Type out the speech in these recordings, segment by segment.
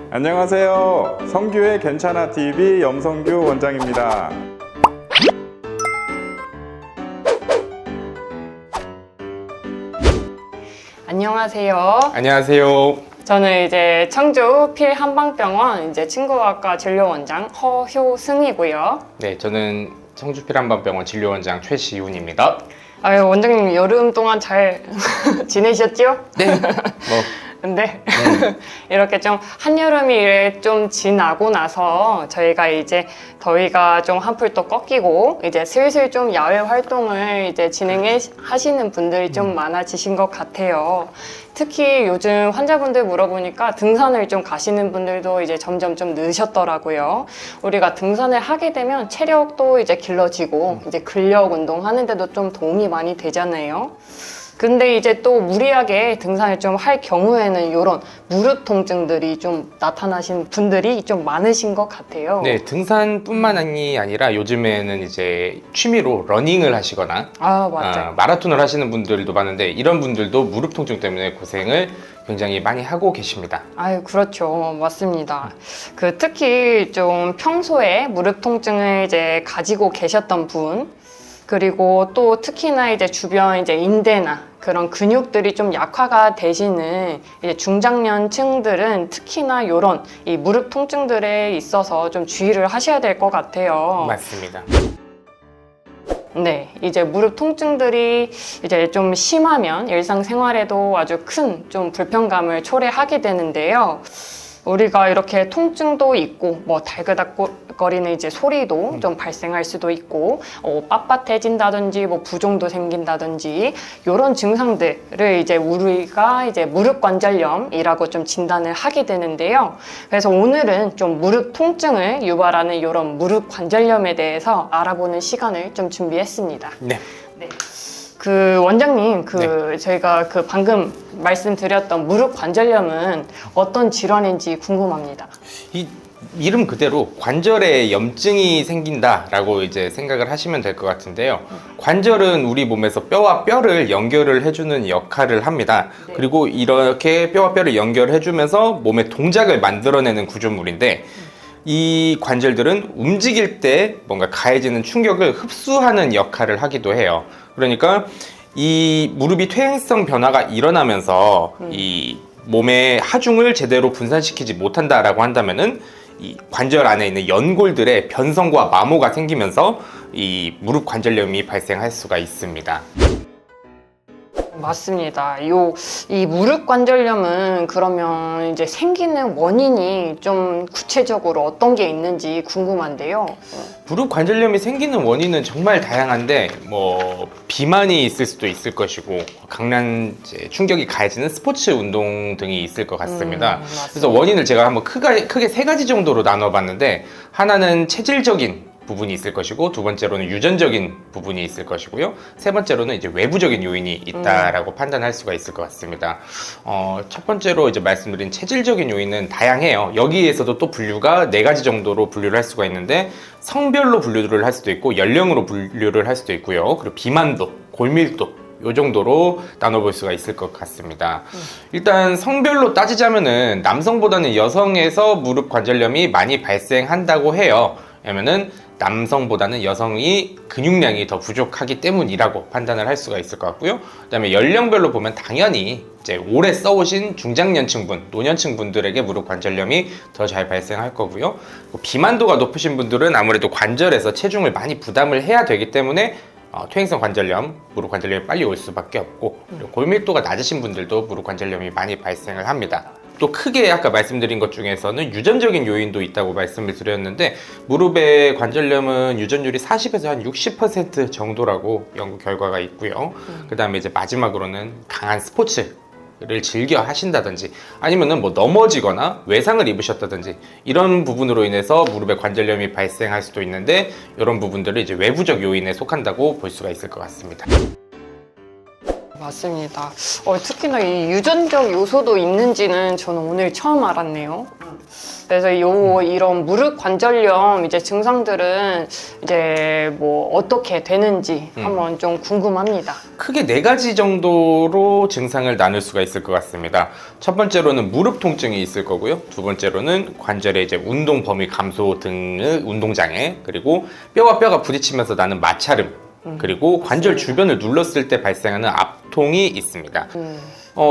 안녕하세요. 성규의 괜찮아 TV 염성규 원장입니다. 안녕하세요. 안녕하세요. 저는 이제 청주 필한방병원 친구학과 진료원장 허효승이고요. 네, 저는 청주필한방병원 진료원장 최시훈입니다. 아유, 원장님 여름 동안 잘 지내셨죠? 네. 근데 이렇게 좀 한여름이 좀 지나고 나서 저희가 이제 더위가 좀 한풀 또 꺾이고 이제 슬슬 좀 야외 활동을 이제 진행해 하시는 분들이 좀 많아지신 것 같아요. 특히 요즘 환자분들 물어보니까 등산을 좀 가시는 분들도 이제 점점 좀 느셨더라고요. 우리가 등산을 하게 되면 체력도 이제 길러지고 이제 근력 운동하는데도 좀 도움이 많이 되잖아요. 근데 이제 또 무리하게 등산을 좀 할 경우에는 이런 무릎 통증들이 좀 나타나신 분들이 좀 많으신 것 같아요. 네, 등산뿐만이 아니라 요즘에는 이제 취미로 러닝을 하시거나 맞죠. 마라톤을 하시는 분들도 많은데 이런 분들도 무릎 통증 때문에 고생을 굉장히 많이 하고 계십니다. 아유, 그렇죠. 맞습니다. 특히 좀 평소에 무릎 통증을 이제 가지고 계셨던 분, 그리고 또 특히나 이제 주변 이제 인대나 그런 근육들이 좀 약화가 되시는 이제 중장년층들은 특히나 이런 이 무릎 통증들에 있어서 좀 주의를 하셔야 될 것 같아요. 맞습니다. 네, 이제 무릎 통증들이 이제 좀 심하면 일상생활에도 아주 큰 좀 불편감을 초래하게 되는데요. 우리가 이렇게 통증도 있고 뭐 달그닥거리는 이제 소리도 좀 발생할 수도 있고 빳빳해진다든지 뭐 부종도 생긴다든지 이런 증상들을 이제 우리가 이제 무릎 관절염이라고 좀 진단을 하게 되는데요. 그래서 오늘은 좀 무릎 통증을 유발하는 이런 무릎 관절염에 대해서 알아보는 시간을 좀 준비했습니다. 네. 네. 원장님, 저희가 방금 말씀드렸던 무릎 관절염은 어떤 질환인지 궁금합니다. 이 이름 그대로 관절에 염증이 생긴다라고 이제 생각을 하시면 될 것 같은데요. 관절은 우리 몸에서 뼈와 뼈를 연결을 해주는 역할을 합니다. 네. 그리고 이렇게 뼈와 뼈를 연결해주면서 몸의 동작을 만들어내는 구조물인데 이 관절들은 움직일 때 뭔가 가해지는 충격을 흡수하는 역할을 하기도 해요. 그러니까 이 무릎이 퇴행성 변화가 일어나면서 이 몸의 하중을 제대로 분산시키지 못한다라고 한다면은 이 관절 안에 있는 연골들의 변성과 마모가 생기면서 이 무릎 관절염이 발생할 수가 있습니다. 맞습니다. 이 무릎 관절염은 그러면 이제 생기는 원인이 좀 구체적으로 어떤 게 있는지 궁금한데요. 무릎 관절염이 생기는 원인은 정말 다양한데 비만이 있을 수도 있을 것이고 강한 충격이 가해지는 스포츠 운동 등이 있을 것 같습니다. 그래서 원인을 제가 한번 크게 세 가지 정도로 나눠봤는데 하나는 체질적인 부분이 있을 것이고 두 번째로는 유전적인 부분이 있을 것이고요. 세 번째로는 이제 외부적인 요인이 있다라고 판단할 수가 있을 것 같습니다. 첫 번째로 이제 말씀드린 체질적인 요인은 다양해요. 여기에서도 또 분류가 네 가지 정도로 분류를 할 수가 있는데 성별로 분류를 할 수도 있고 연령으로 분류를 할 수도 있고요. 그리고 비만도, 골밀도 요 정도로 나눠볼 수가 있을 것 같습니다. 일단 성별로 따지자면은 남성보다는 여성에서 무릎 관절염이 많이 발생한다고 해요. 왜냐면은 남성보다는 여성이 근육량이 더 부족하기 때문이라고 판단을 할 수가 있을 것 같고요. 그 다음에 연령별로 보면 당연히 이제 오래 써오신 중장년층분, 노년층 분들에게 무릎 관절염이 더 잘 발생할 거고요. 비만도가 높으신 분들은 아무래도 관절에서 체중을 많이 부담을 해야 되기 때문에 퇴행성 관절염, 무릎 관절염이 빨리 올 수밖에 없고, 그리고 골밀도가 낮으신 분들도 무릎 관절염이 많이 발생을 합니다. 또 크게 아까 말씀드린 것 중에서는 유전적인 요인도 있다고 말씀을 드렸는데 무릎의 관절염은 유전율이 40에서 한 60% 정도라고 연구 결과가 있고요. 그 다음에 이제 마지막으로는 강한 스포츠를 즐겨 하신다든지 아니면은 넘어지거나 외상을 입으셨다든지 이런 부분으로 인해서 무릎에 관절염이 발생할 수도 있는데 이런 부분들을 이제 외부적 요인에 속한다고 볼 수가 있을 것 같습니다. 맞습니다. 특히나 이 유전적 요소도 있는지는 저는 오늘 처음 알았네요. 그래서 이런 무릎 관절염 이제 증상들은 이제 뭐 어떻게 되는지 한번 좀 궁금합니다. 크게 4가지 정도로 증상을 나눌 수가 있을 것 같습니다. 첫 번째로는 무릎 통증이 있을 거고요. 두 번째로는 관절의 이제 운동 범위 감소 등의 운동 장애, 그리고 뼈와 뼈가 부딪히면서 나는 마찰음, 그리고 관절 주변을 눌렀을 때 발생하는 압통이 있습니다.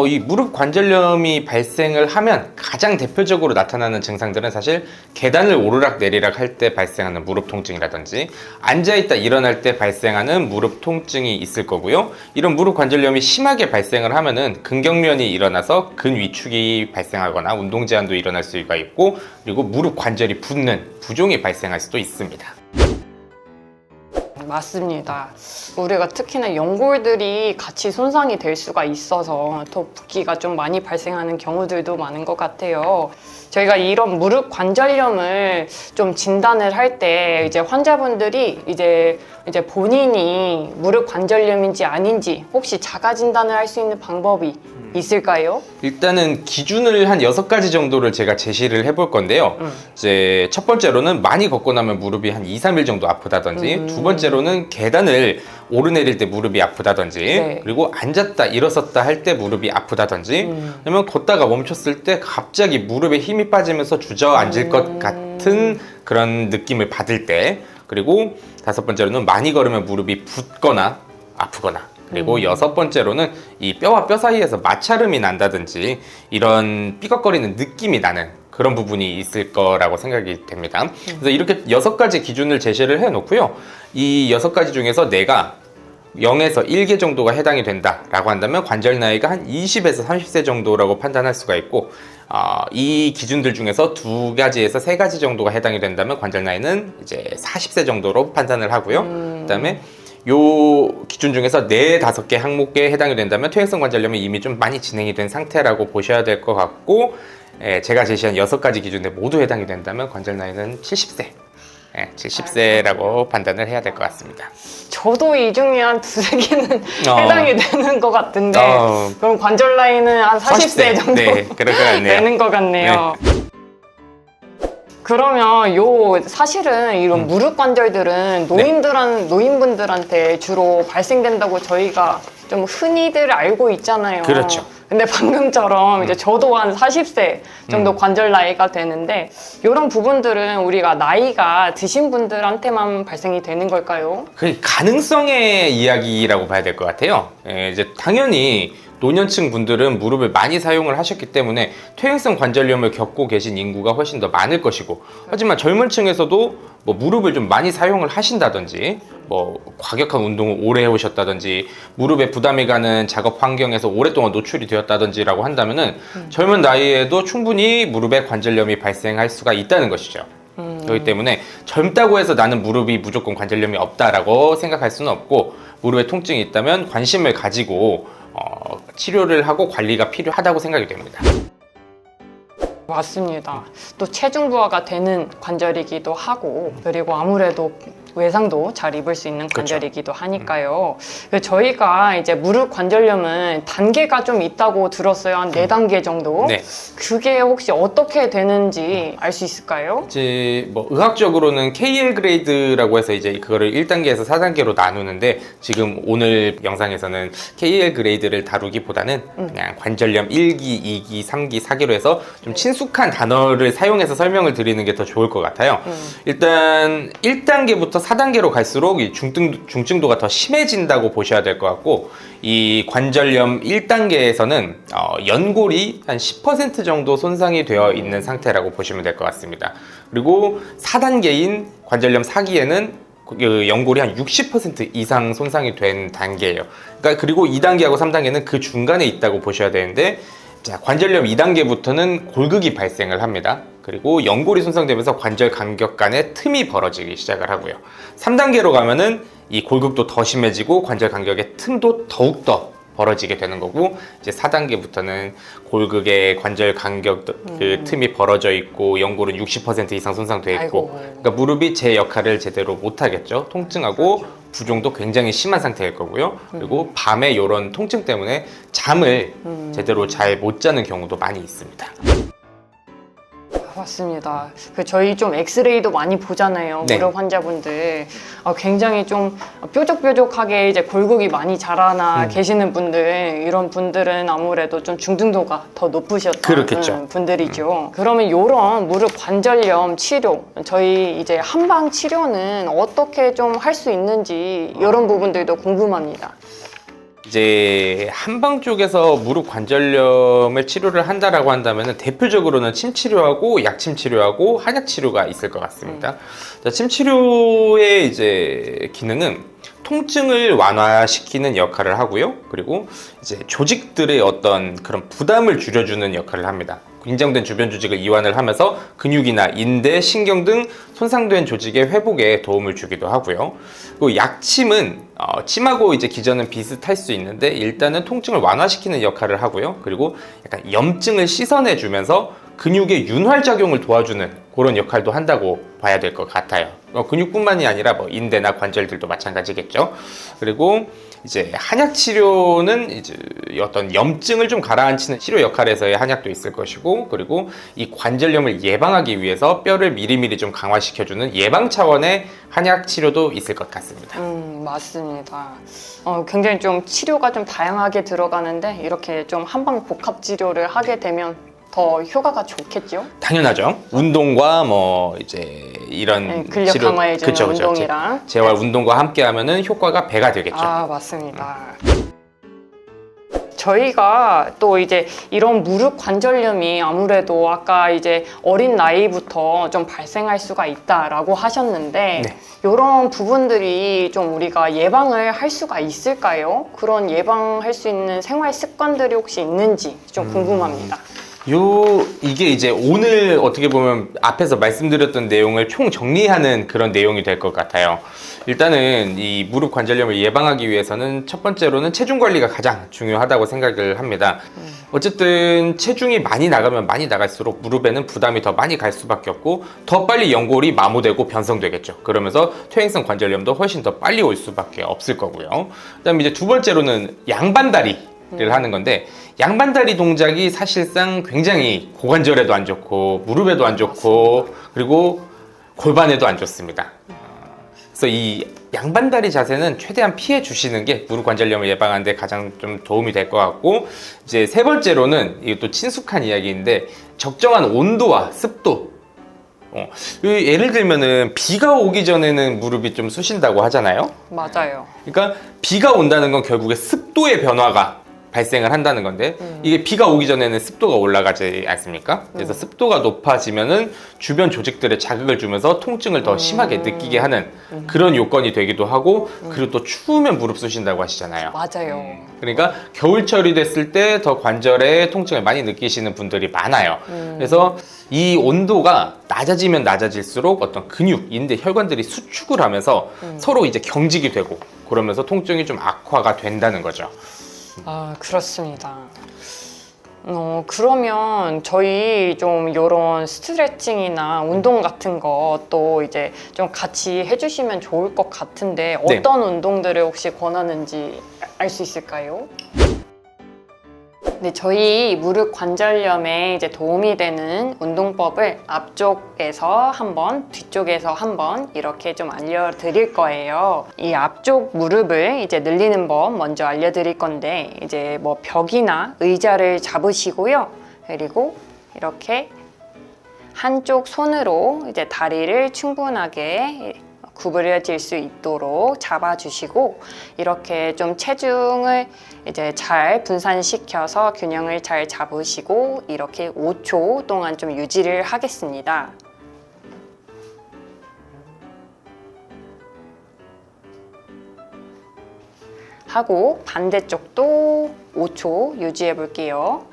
이 무릎 관절염이 발생을 하면 가장 대표적으로 나타나는 증상들은 사실 계단을 오르락 내리락 할 때 발생하는 무릎 통증이라든지 앉아있다 일어날 때 발생하는 무릎 통증이 있을 거고요. 이런 무릎 관절염이 심하게 발생을 하면은 근경련이 일어나서 근위축이 발생하거나 운동 제한도 일어날 수가 있고, 그리고 무릎 관절이 붓는 부종이 발생할 수도 있습니다. 맞습니다. 우리가 특히나 연골들이 같이 손상이 될 수가 있어서 더 붓기가 좀 많이 발생하는 경우들도 많은 것 같아요. 저희가 이런 무릎 관절염을 좀 진단을 할 때 이제 환자분들이 이제 본인이 무릎 관절염인지 아닌지 혹시 자가 진단을 할 수 있는 방법이 있을까요? 일단은 기준을 한 6가지 정도를 제가 제시를 해볼 건데요. 이제 첫 번째로는 많이 걷고 나면 무릎이 한 2, 3일 정도 아프다든지, 두 번째로는 계단을 오르내릴 때 무릎이 아프다든지, 네. 그리고 앉았다 일어섰다 할 때 무릎이 아프다든지, 아니면 걷다가 멈췄을 때 갑자기 무릎에 힘이 빠지면서 주저앉을 것 같은 그런 느낌을 받을 때, 그리고 5번째로는 많이 걸으면 무릎이 붓거나 아프거나, 그리고 6번째로는 이 뼈와 뼈 사이에서 마찰음이 난다든지 이런 삐걱거리는 느낌이 나는 그런 부분이 있을 거라고 생각이 됩니다. 그래서 이렇게 6가지 기준을 제시를 해 놓고요. 이 6가지 중에서 내가 0에서 1개 정도가 해당이 된다라고 한다면 관절 나이가 한 20에서 30세 정도라고 판단할 수가 있고, 이 기준들 중에서 2가지에서 3가지 정도가 해당이 된다면 관절 나이는 이제 40세 정도로 판단을 하고요. 그다음에 요 기준 중에서 4, 5개 항목에 해당이 된다면 퇴행성 관절염이 이미 좀 많이 진행이 된 상태라고 보셔야 될 것 같고, 제가 제시한 6가지 기준에 모두 해당이 된다면 관절 나이는 70세 70세라고 판단을 해야 될 것 같습니다. 저도 이 중에 한 2-3개는 해당이 되는 것 같은데 그럼 관절 나이는 한 40세 정도 네, 그럴 것 같네요. 되는 것 같네요. 그러면 사실은 이런 무릎 관절들은 노인분들한테 주로 발생된다고 저희가 좀 흔히들 알고 있잖아요. 그렇죠. 근데 방금처럼 이제 저도 한 40세 정도 관절 나이가 되는데 이런 부분들은 우리가 나이가 드신 분들한테만 발생이 되는 걸까요? 그 가능성의 이야기라고 봐야 될 것 같아요. 이제 당연히 노년층 분들은 무릎을 많이 사용을 하셨기 때문에 퇴행성 관절염을 겪고 계신 인구가 훨씬 더 많을 것이고, 하지만 젊은 층에서도 뭐 무릎을 좀 많이 사용을 하신다든지, 뭐 과격한 운동을 오래 해오셨다든지, 무릎에 부담이 가는 작업 환경에서 오랫동안 노출이 되었다든지라고 한다면은 젊은 나이에도 충분히 무릎에 관절염이 발생할 수가 있다는 것이죠. 그렇기 때문에 젊다고 해서 나는 무릎이 무조건 관절염이 없다라고 생각할 수는 없고, 무릎에 통증이 있다면 관심을 가지고 치료를 하고 관리가 필요하다고 생각이 됩니다. 맞습니다. 또 체중 부하가 되는 관절이기도 하고, 그리고 아무래도 외상도 잘 입을 수 있는 관절이기도 하니까요. 저희가 이제 무릎 관절염은 단계가 좀 있다고 들었어요. 한 4단계 정도. 네. 그게 혹시 어떻게 되는지 알 수 있을까요? 이제 뭐 의학적으로는 KL 그레이드라고 해서 이제 그거를 1단계에서 4단계로 나누는데, 지금 오늘 영상에서는 KL 그레이드를 다루기보다는 그냥 관절염 1기, 2기, 3기, 4기로 해서 좀 친숙한 단어를 사용해서 설명을 드리는 게 더 좋을 것 같아요. 일단 1단계부터 4단계로 갈수록 이 중증도가 더 심해진다고 보셔야 될 것 같고, 이 관절염 1단계에서는 연골이 한 10% 정도 손상이 되어 있는 상태라고 보시면 될 것 같습니다. 그리고 4단계인 관절염 4기에는 그 연골이 한 60% 이상 손상이 된 단계예요. 그러니까 그리고 2단계하고 3단계는 그 중간에 있다고 보셔야 되는데, 자, 관절염 2단계부터는 골극이 발생을 합니다. 그리고 연골이 손상되면서 관절 간격 간에 틈이 벌어지기 시작을 하고요. 3단계로 가면은 이 골극도 더 심해지고 관절 간격의 틈도 더욱더 벌어지게 되는 거고, 이제 4단계부터는 골극의 관절 간격 그 틈이 벌어져 있고 연골은 60% 이상 손상돼 있고, 아이고. 그러니까 무릎이 제 역할을 제대로 못 하겠죠. 통증하고 부종도 굉장히 심한 상태일 거고요. 그리고 밤에 이런 통증 때문에 잠을 제대로 잘 못 자는 경우도 많이 있습니다. 맞습니다. 저희 좀 엑스레이도 많이 보잖아요. 네. 무릎 환자분들 굉장히 좀 뾰족뾰족하게 이제 골격이 많이 자라나 계시는 분들, 이런 분들은 아무래도 좀 중등도가 더 높으셨던 그렇겠죠. 분들이죠. 그러면 이런 무릎 관절염 치료, 저희 이제 한방 치료는 어떻게 좀 할 수 있는지 이런 부분들도 궁금합니다. 이제 한방 쪽에서 무릎 관절염을 치료를 한다라고 한다면 대표적으로는 침 치료하고 약침 치료하고 한약 치료가 있을 것 같습니다. 자, 침 치료의 이제 기능은 통증을 완화시키는 역할을 하고요. 그리고 이제 조직들의 어떤 그런 부담을 줄여주는 역할을 합니다. 긴장된 주변 조직을 이완을 하면서 근육이나 인대, 신경 등 손상된 조직의 회복에 도움을 주기도 하고요. 그리고 약침은 침하고 이제 기전은 비슷할 수 있는데 일단은 통증을 완화시키는 역할을 하고요. 그리고 약간 염증을 씻어내주면서 근육의 윤활 작용을 도와주는 그런 역할도 한다고 봐야 될 것 같아요. 근육뿐만이 아니라 뭐 인대나 관절들도 마찬가지겠죠. 그리고 이제 한약 치료는 이제 어떤 염증을 좀 가라앉히는 치료 역할에서의 한약도 있을 것이고, 그리고 이 관절염을 예방하기 위해서 뼈를 미리미리 좀 강화시켜주는 예방 차원의 한약 치료도 있을 것 같습니다. 맞습니다. 굉장히 좀 치료가 좀 다양하게 들어가는데 이렇게 좀 한방 복합 치료를 하게 되면 더 효과가 좋겠죠? 당연하죠. 운동과 뭐 이제 이런 근력 치료, 강화해주는 그쵸. 운동이랑 재활 운동과 함께하면은 효과가 배가 되겠죠. 맞습니다. 저희가 또 이제 이런 무릎 관절염이 아무래도 아까 이제 어린 나이부터 좀 발생할 수가 있다라고 하셨는데 네. 이런 부분들이 좀 우리가 예방을 할 수가 있을까요? 그런 예방할 수 있는 생활 습관들이 혹시 있는지 좀 궁금합니다. 이게 이제 오늘 어떻게 보면 앞에서 말씀드렸던 내용을 총 정리하는 그런 내용이 될 것 같아요. 일단은 이 무릎 관절염을 예방하기 위해서는 첫 번째로는 체중 관리가 가장 중요하다고 생각을 합니다. 어쨌든 체중이 많이 나가면 많이 나갈수록 무릎에는 부담이 더 많이 갈 수밖에 없고 더 빨리 연골이 마모되고 변성되겠죠. 그러면서 퇴행성 관절염도 훨씬 더 빨리 올 수밖에 없을 거고요. 그다음에 이제 두 번째로는 양반다리를 하는 건데, 양반다리 동작이 사실상 굉장히 고관절에도 안 좋고 무릎에도 안 좋고 그리고 골반에도 안 좋습니다. 그래서 이 양반다리 자세는 최대한 피해 주시는 게 무릎 관절염을 예방하는 데 가장 좀 도움이 될 것 같고, 이제 세 번째로는 이것도 친숙한 이야기인데 적정한 온도와 습도. 예를 들면은 비가 오기 전에는 무릎이 좀 쑤신다고 하잖아요. 맞아요. 그러니까 비가 온다는 건 결국에 습도의 변화가 발생을 한다는 건데, 이게 비가 오기 전에는 습도가 올라가지 않습니까? 그래서 습도가 높아지면은 주변 조직들에 자극을 주면서 통증을 더 심하게 느끼게 하는 그런 요건이 되기도 하고, 그리고 또 추우면 무릎 쑤신다고 하시잖아요. 맞아요. 그러니까 겨울철이 됐을 때 더 관절에 통증을 많이 느끼시는 분들이 많아요. 그래서 이 온도가 낮아지면 낮아질수록 어떤 근육, 인대, 혈관들이 수축을 하면서 서로 이제 경직이 되고, 그러면서 통증이 좀 악화가 된다는 거죠. 그렇습니다. 그러면 저희 좀 이런 스트레칭이나 운동 같은 것도 이제 좀 같이 해주시면 좋을 것 같은데 어떤 운동들을 혹시 권하는지 알 수 있을까요? 네, 저희 무릎 관절염에 이제 도움이 되는 운동법을 앞쪽에서 한 번, 뒤쪽에서 한 번 이렇게 좀 알려드릴 거예요. 이 앞쪽 무릎을 이제 늘리는 법 먼저 알려드릴 건데, 이제 뭐 벽이나 의자를 잡으시고요. 그리고 이렇게 한쪽 손으로 이제 다리를 충분하게 구부려질 수 있도록 잡아주시고, 이렇게 좀 체중을 이제 잘 분산시켜서 균형을 잘 잡으시고 이렇게 5초 동안 좀 유지를 하겠습니다. 하고 반대쪽도 5초 유지해 볼게요.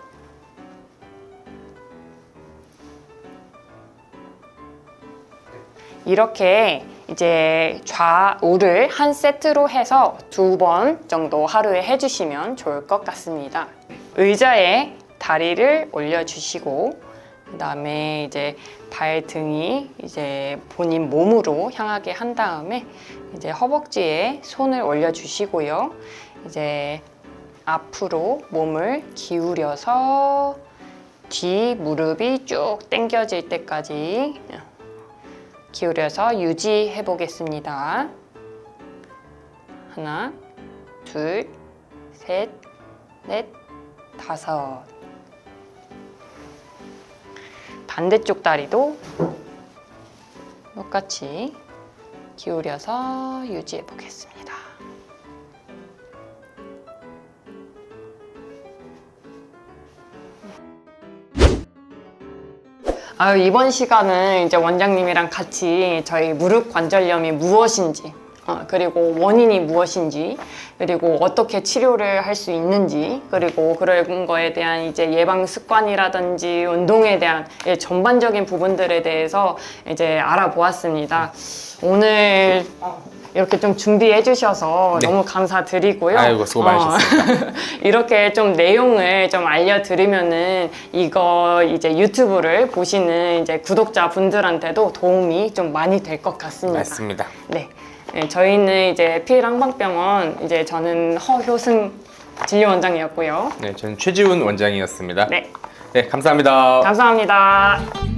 이렇게 이제 좌우를 한 세트로 해서 2번 정도 하루에 해주시면 좋을 것 같습니다. 의자에 다리를 올려주시고 그 다음에 이제 발등이 이제 본인 몸으로 향하게 한 다음에 이제 허벅지에 손을 올려주시고요. 이제 앞으로 몸을 기울여서 뒤 무릎이 쭉 당겨질 때까지 기울여서 유지해 보겠습니다. 하나, 둘, 셋, 넷, 다섯. 반대쪽 다리도 똑같이 기울여서 유지해 보겠습니다. 이번 시간은 이제 원장님이랑 같이 저희 무릎 관절염이 무엇인지, 그리고 원인이 무엇인지, 그리고 어떻게 치료를 할 수 있는지, 그리고 그런 거에 대한 이제 예방 습관이라든지 운동에 대한 전반적인 부분들에 대해서 이제 알아보았습니다. 오늘 이렇게 좀 준비해 주셔서 네. 너무 감사드리고요. 아이고, 수고 많으셨습니다. 이렇게 좀 내용을 좀 알려드리면은 이거 이제 유튜브를 보시는 이제 구독자분들한테도 도움이 좀 많이 될 것 같습니다. 맞습니다. 네. 네, 저희는 이제 피일한방병원 이제 저는 허효승 진료원장이었고요. 네, 저는 최지훈 원장이었습니다. 네. 네, 감사합니다. 감사합니다.